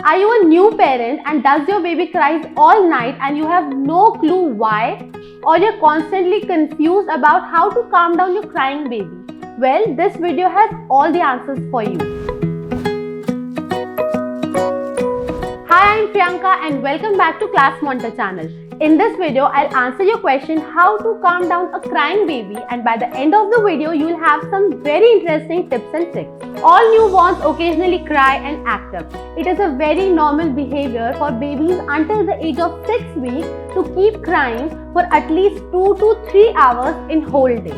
Are you a new parent and does your baby cries all night and you have no clue why? Or you're constantly confused about how to calm down your crying baby? Well, this video has all the answers for you. Hi, I'm Priyanka and welcome back to ClassMonitor channel. In this video, I'll answer your question how to calm down a crying baby, and by the end of the video, you'll have some very interesting tips and tricks. All newborns occasionally cry and act up. It is a very normal behavior for babies until the age of 6 weeks to keep crying for at least 2 to 3 hours in whole day.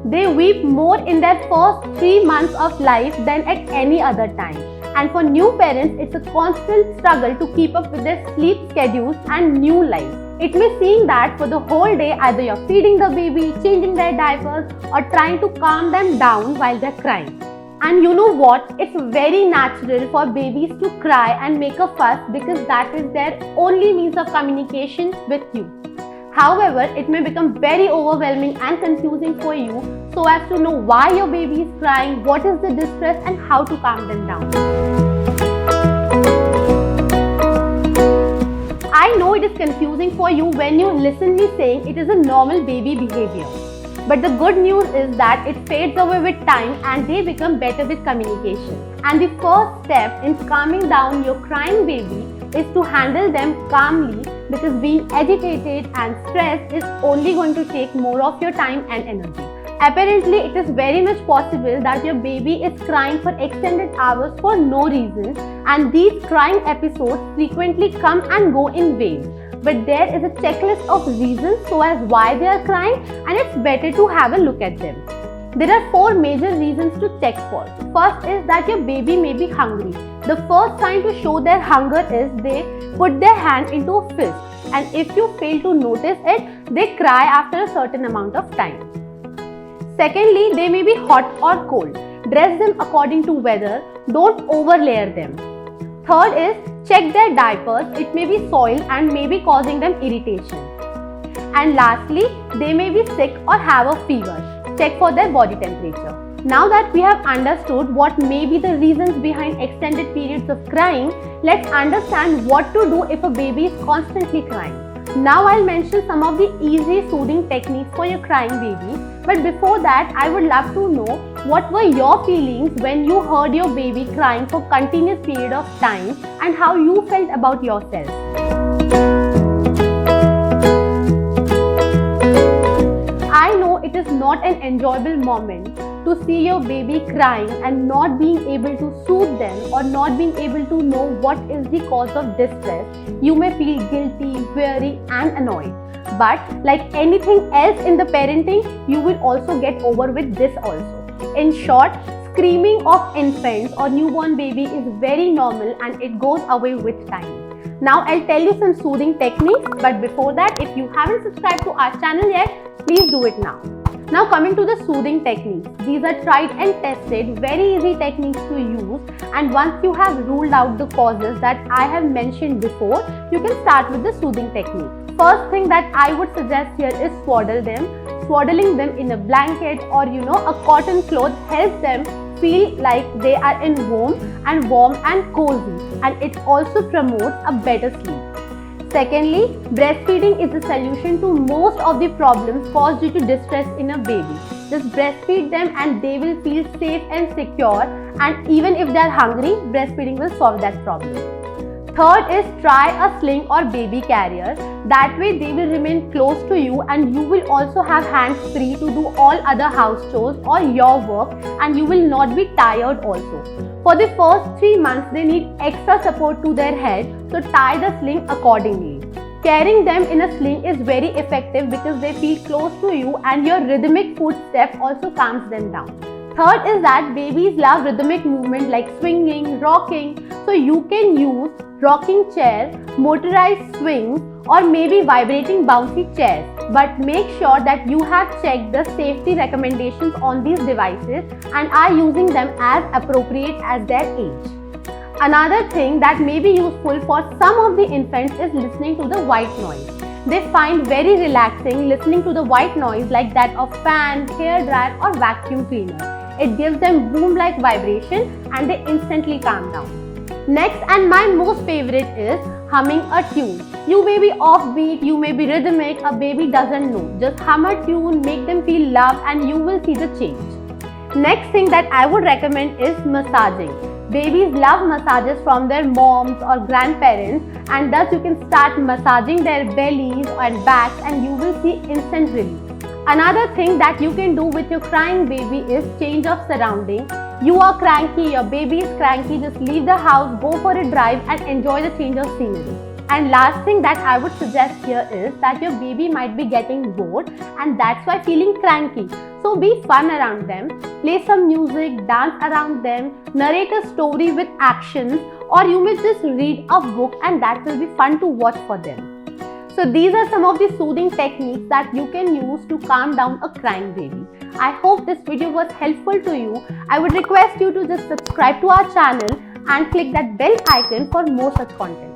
They weep more in their first 3 months of life than at any other time. And for new parents, it's a constant struggle to keep up with their sleep schedules and new lives. It may seem that for the whole day, either you're feeding the baby, changing their diapers, or trying to calm them down while they're crying. And you know what? It's very natural for babies to cry and make a fuss because that is their only means of communication with you. However, it may become very overwhelming and confusing for you so as to know why your baby is crying, what is the distress, and how to calm them down. I know it is confusing for you when you listen me saying it is a normal baby behavior. But the good news is that it fades away with time and they become better with communication. And the first step in calming down your crying baby is to handle them calmly, because being agitated and stressed is only going to take more of your time and energy. Apparently, it is very much possible that your baby is crying for extended hours for no reason, and these crying episodes frequently come and go in waves. But there is a checklist of reasons so as why they are crying, and it's better to have a look at them. There are 4 major reasons to check for. First is that your baby may be hungry. The first sign to show their hunger is they put their hand into a fist, and if you fail to notice it, they cry after a certain amount of time. Secondly, they may be hot or cold. Dress them according to weather. Don't overlayer them. Third is check their diapers. It may be soiled and may be causing them irritation. And lastly, they may be sick or have a fever. Check for their body temperature. Now that we have understood what may be the reasons behind extended periods of crying, let's understand what to do if a baby is constantly crying. Now I'll mention some of the easy soothing techniques for your crying baby. But before that, I would love to know what were your feelings when you heard your baby crying for continuous period of time and how you felt about yourself. I know it is not an enjoyable moment to see your baby crying and not being able to soothe them or not being able to know what is the cause of distress. You may feel guilty, weary, and annoyed. But like anything else in the parenting, you will also get over with this also. In short, screaming of infants or newborn baby is very normal and it goes away with time. Now I'll tell you some soothing techniques, but before that, if you haven't subscribed to our channel yet, please do it now. Now coming to the soothing techniques. These are tried and tested, very easy techniques to use, and once you have ruled out the causes that I have mentioned before, you can start with the soothing technique. First thing that I would suggest here is swaddle them. Swaddling them in a blanket or a cotton cloth helps them feel like they are in home and warm and cozy, and it also promotes a better sleep. Secondly, breastfeeding is the solution to most of the problems caused due to distress in a baby. Just breastfeed them and they will feel safe and secure, and even if they are hungry, breastfeeding will solve that problem. Third is try a sling or baby carrier. That way they will remain close to you and you will also have hands free to do all other house chores or your work, and you will not be tired also. For the first 3 months, they need extra support to their head, so tie the sling accordingly. Carrying them in a sling is very effective because they feel close to you and your rhythmic footstep also calms them down. Third is that babies love rhythmic movement like swinging, rocking, so you can use rocking chair, motorized swings, or maybe vibrating bouncy chairs. But make sure that you have checked the safety recommendations on these devices and are using them as appropriate as their age. Another thing that may be useful for some of the infants is listening to the white noise. They find very relaxing listening to the white noise like that of fan, hair dryer or vacuum cleaner. It gives them boom-like vibration and they instantly calm down. Next and my most favorite is humming a tune. You may be offbeat, you may be rhythmic, a baby doesn't know. Just hum a tune, make them feel love and you will see the change. Next thing that I would recommend is massaging. Babies love massages from their moms or grandparents, and thus you can start massaging their bellies and backs and you will see instant relief. Another thing that you can do with your crying baby is change of surrounding. You are cranky, your baby is cranky, just leave the house, go for a drive and enjoy the change of scenery. And last thing that I would suggest here is that your baby might be getting bored and that's why feeling cranky. So be fun around them, play some music, dance around them, narrate a story with actions, or you may just read a book and that will be fun to watch for them. So these are some of the soothing techniques that you can use to calm down a crying baby. I hope this video was helpful to you. I would request you to just subscribe to our channel and click that bell icon for more such content.